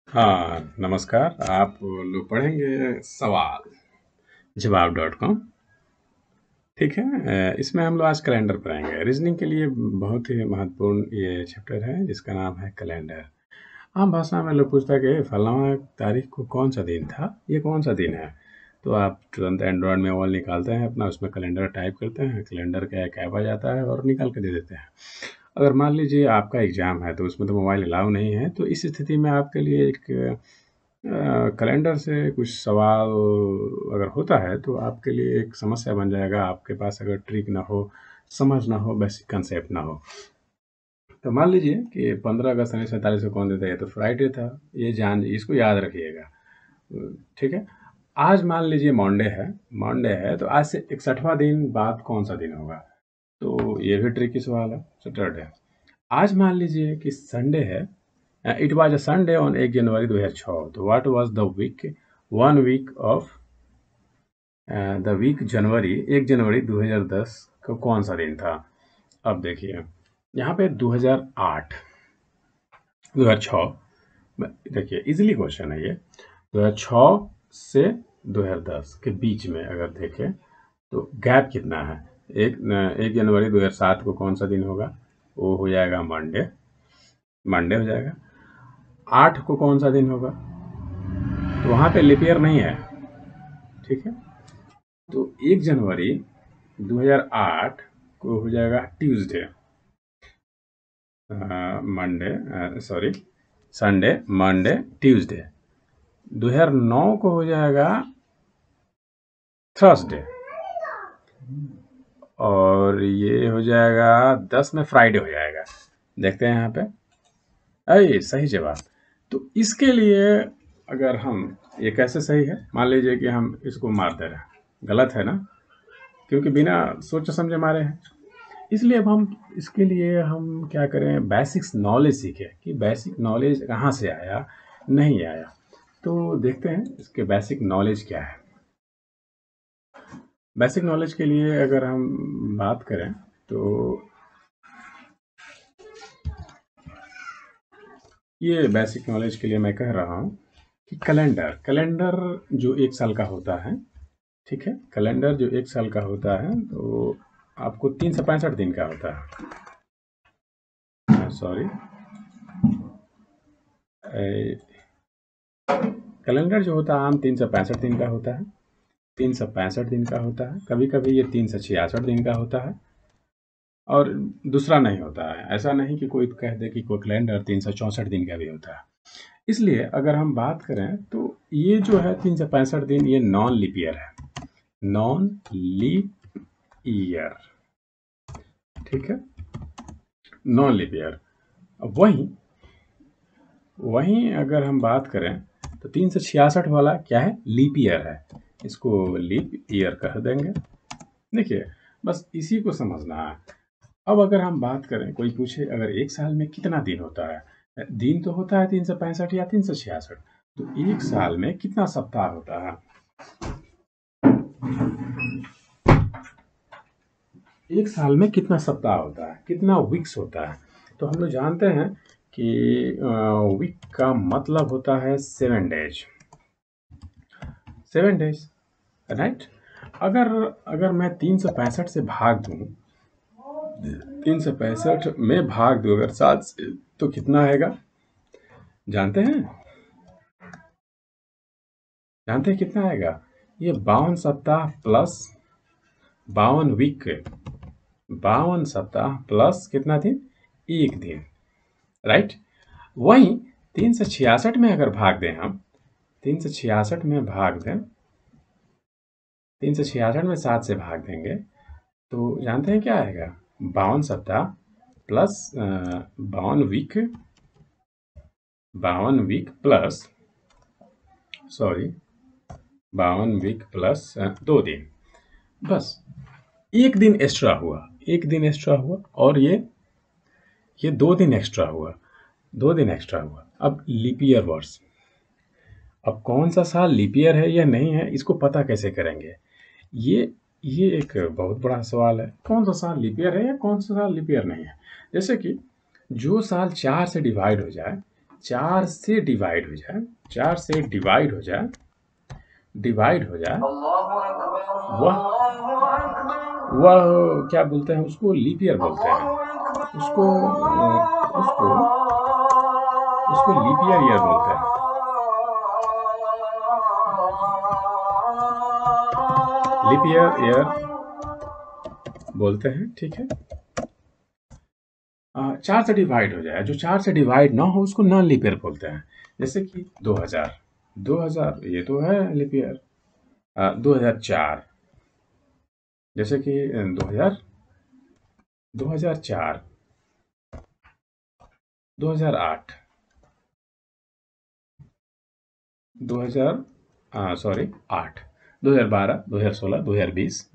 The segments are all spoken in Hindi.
हाँ, नमस्कार। आप लोग पढ़ेंगे सवाल जवाब .com। ठीक है। इसमें हम लोग आज कैलेंडर पढ़ेंगे। रीजनिंग के लिए बहुत ही महत्वपूर्ण ये चैप्टर है जिसका नाम है कैलेंडर। आम भाषा में लोग पूछता है कि फलाना तारीख को कौन सा दिन था, ये कौन सा दिन है। तो आप तुरंत एंड्रॉयड में मोबाइल निकालते हैं अपना, उसमें कैलेंडर टाइप करते हैं, कैलेंडर का एक ऐप आ जाता है और निकाल के दे देते हैं। अगर मान लीजिए आपका एग्ज़ाम है तो उसमें तो मोबाइल अलाउ नहीं है, तो इस स्थिति में आपके लिए एक कैलेंडर से कुछ सवाल अगर होता है तो आपके लिए एक समस्या बन जाएगा। आपके पास अगर ट्रिक ना हो, समझ ना हो, बेसिक कंसेप्ट ना हो। तो मान लीजिए कि 15 अगस्त 1947 को कौन देता है, तो फ्राइडे था। ये इसको याद रखिएगा। ठीक है। आज मान लीजिए मंडे है तो आज से 61वां दिन बाद कौन सा दिन होगा। तो ये भी ट्रिकी सवाल है। सैटरडे। आज मान लीजिए कि संडे है। It was a Sunday on 1 January 2006। तो what was the week, one week of the week January, 1 जनवरी 2010 को कौन सा दिन था। अब देखिए यहाँ पे 2008, 2006। देखिए इजीली क्वेश्चन है ये। 2006 से 2010 के बीच में अगर देखें तो गैप कितना है। 1 जनवरी 2007 को कौन सा दिन होगा, वो हो जाएगा मंडे। मंडे हो जाएगा। 8 को कौन सा दिन होगा, तो वहाँ पे लिप ईयर नहीं है। ठीक है। तो 1 जनवरी 2008 को हो जाएगा Tuesday, Monday, sorry, Sunday, Monday, Tuesday. 2009 को हो जाएगा थर्सडे, और ये हो जाएगा 10 में फ्राइडे हो जाएगा। देखते हैं यहाँ पे, अरे सही जवाब। तो इसके लिए अगर हम, ये कैसे सही है, मान लीजिए कि हम इसको मार दे रहे हैं, गलत है ना, क्योंकि बिना सोचे समझे मारे हैं। इसलिए अब हम इसके लिए हम क्या करें, बेसिक्स नॉलेज सीखें कि बेसिक नॉलेज कहाँ से आया, नहीं आया। तो देखते हैं इसके बेसिक नॉलेज क्या है। बेसिक नॉलेज के लिए अगर हम बात करें तो ये बेसिक नॉलेज के लिए मैं कह रहा हूँ कि कैलेंडर जो 1 साल का होता है, ठीक है, कैलेंडर जो 1 साल का होता है तो आपको 365 दिन का होता है। सॉरी, कैलेंडर जो होता है आम 365 दिन का होता है। 365 दिन का होता है। कभी कभी ये 366 दिन का होता है और दूसरा नहीं होता है। ऐसा नहीं कि कोई कह दे कि कोई कैलेंडर 364 दिन का भी होता है। इसलिए अगर हम बात करें तो ये जो है 365 दिन, ये नॉन लीप ईयर है। नॉन लीप ईयर, ठीक है, नॉन लीप ईयर। वहीं वहीं अगर हम बात करें तो 366 वाला क्या है, लीप ईयर है। इसको लीप ईयर कह देंगे। देखिए बस इसी को समझना है। अब अगर हम बात करें, कोई पूछे अगर 1 साल में कितना दिन होता है, दिन तो होता है 365 या 366, तो 1 साल में कितना सप्ताह होता है। 1 साल में कितना सप्ताह होता है, कितना वीक्स होता है। तो हम लोग जानते हैं कि वीक का मतलब होता है 7 डेज। 7 days, right. अगर अगर मैं 365 से भाग दूं, 365 में भाग दूं अगर 7 से, तो कितना आएगा, जानते हैं, जानते हैं कितना आएगा। ये 52 सप्ताह प्लस 52 वीक, 52 सप्ताह प्लस कितना दिन, 1 दिन, राइट। वहीं 366 में अगर भाग दें हम, 366 में भाग दें, 366 में 7 से भाग देंगे तो जानते हैं क्या आएगा, 52 सप्ताह plus 52 week, 52 week plus, sorry, 52 week plus 2 दिन, बस 1 दिन एक्स्ट्रा हुआ, 1 दिन एक्स्ट्रा हुआ, और ये 2 दिन एक्स्ट्रा हुआ, 2 दिन एक्स्ट्रा हुआ। अब लीप ईयर वर्ष, अब कौन सा साल लीप ईयर है या नहीं है, इसको पता कैसे करेंगे। ये एक बहुत बड़ा सवाल है, कौन सा साल लीप ईयर है या कौन सा साल लीप ईयर नहीं है। जैसे कि जो साल 4 से डिवाइड हो जाए, 4 से डिवाइड हो जाए, 4 से डिवाइड हो जाए, वह क्या बोलते हैं उसको, लीप ईयर बोलते हैं उसको, उसको उसको लीप ईयर बोलते हैं। लीप ईयर बोलते हैं, ठीक है। 4 से डिवाइड हो जाए, जो 4 से डिवाइड ना हो उसको नॉन लीप ईयर बोलते हैं। जैसे कि 2000 ये तो है लीप ईयर। 2004 जैसे कि 2004, 2008, 8, 2012, 2016, 2020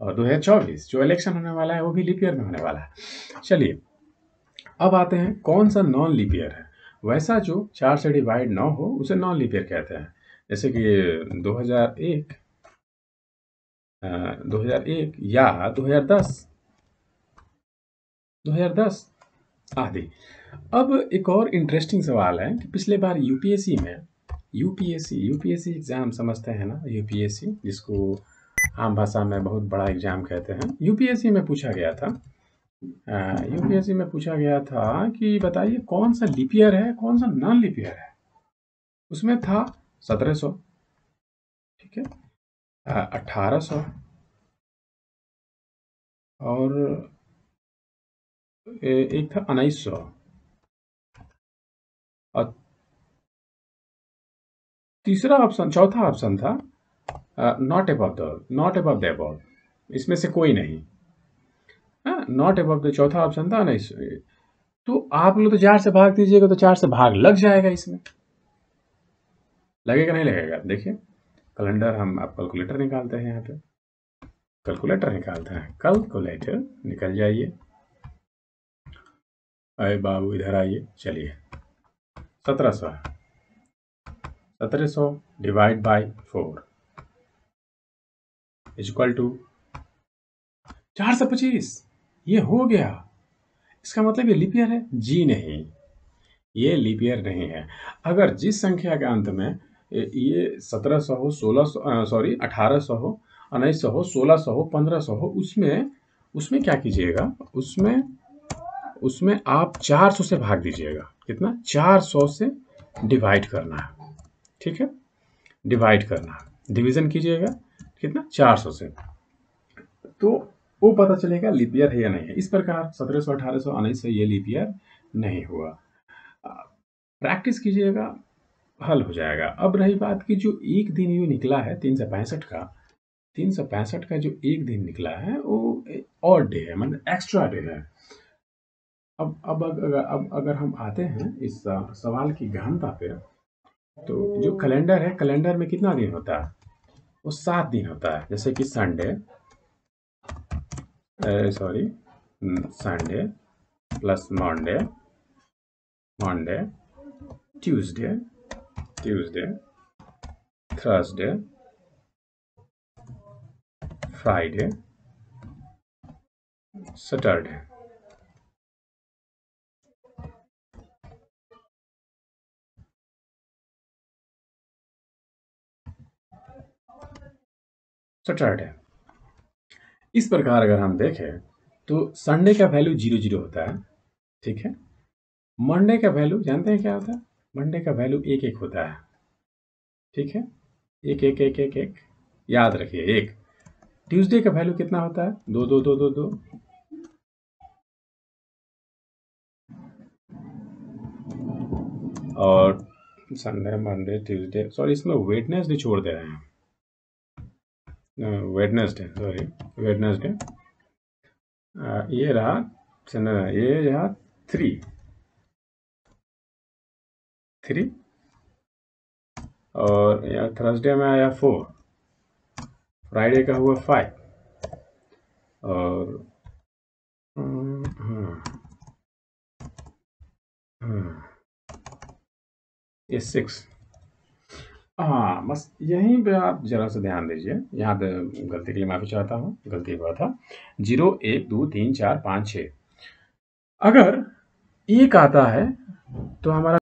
और 2024 जो इलेक्शन होने वाला है वो भी लीप ईयर में होने वाला है। चलिए अब आते हैं कौन सा नॉन लीप ईयर है। वैसा जो 4 से डिवाइड ना हो उसे नॉन लीप ईयर कहते हैं। जैसे कि 2001, 2001 या 2010 आदि। अब एक और इंटरेस्टिंग सवाल है कि पिछले बार यूपीएससी एग्जाम समझते हैं ना, यूपीएससी जिसको आम भाषा में बहुत बड़ा एग्जाम कहते हैं। यूपीएससी में पूछा गया था कि बताइए कौन सा लीप ईयर है, कौन सा नॉन लीप ईयर है। उसमें था 1700, ठीक है, 1800 और एक था 1900 और चौथा ऑप्शन था नॉट अबव द अबव। इसमें से कोई नहीं, नॉट अबव द चौथा ऑप्शन था 1900। तो आप लोग तो 4 से भाग दीजिएगा तो 4 से भाग लग जाएगा, इसमें लगेगा नहीं लगेगा। देखिए कैलेंडर, हम आप कैलकुलेटर निकालते हैं, यहाँ पे कैलकुलेटर निकालते हैं, कैलकुलेटर निकल जाइए। अरे बाबू इधर आइए, चलिए 1700 डिवाइड बाई 4 इक्वल टू 425। ये हो गया। इसका मतलब ये लीप ईयर है? जी नहीं, ये लीप ईयर नहीं है। अगर जिस संख्या के अंत में ये 1700 हो, 1600 सॉरी 1800 हो, 1900 हो, 1600 हो, 1500 हो, उसमें क्या कीजिएगा, उसमें आप 400 से भाग दीजिएगा। कितना? 400 से डिवाइड करना है, ठीक है, डिवाइड करना, डिवीजन कीजिएगा कितना, 400 से, तो वो पता चलेगा लीप ईयर है या नहीं है। इस प्रकार 1700, 1800, 1900 ये लीप ईयर नहीं हुआ। प्रैक्टिस कीजिएगा, हल हो जाएगा। अब रही बात की जो एक दिन ये निकला है 365 का, 365 का जो एक दिन निकला है वो और डे है, मतलब एक्स्ट्रा डे है। अब अगर हम आते हैं इस सवाल की गहनता पे, तो जो कैलेंडर है, कैलेंडर में कितना दिन होता है? वो 7 दिन होता है। जैसे कि Sunday plus Monday, Tuesday, Thursday, Friday, Saturday. इस प्रकार अगर हम देखें तो संडे का वैल्यू 0 होता है, ठीक है। मंडे का वैल्यू जानते हैं क्या होता है? मंडे का वैल्यू 1 होता है, ठीक है, 1 याद रखिए 1। ट्यूसडे का वैल्यू कितना होता है? 2 और संडे, मंडे, ट्यूसडे, सॉरी इसमें वेडनेसडे छोड़ दे रहे हैं, वेडनेसडे, ये रहा, ये रहा 3 और थर्सडे में आया 4, फ्राइडे का हुआ 5 और ये 6। हाँ, बस यहीं पे आप जरा सा ध्यान दीजिए। यहाँ पे गलती के लिए माफी चाहता हूँ, गलती हुआ था। 0, 1, 2, 3, 4, 5, 6 अगर 1 आता है तो हमारा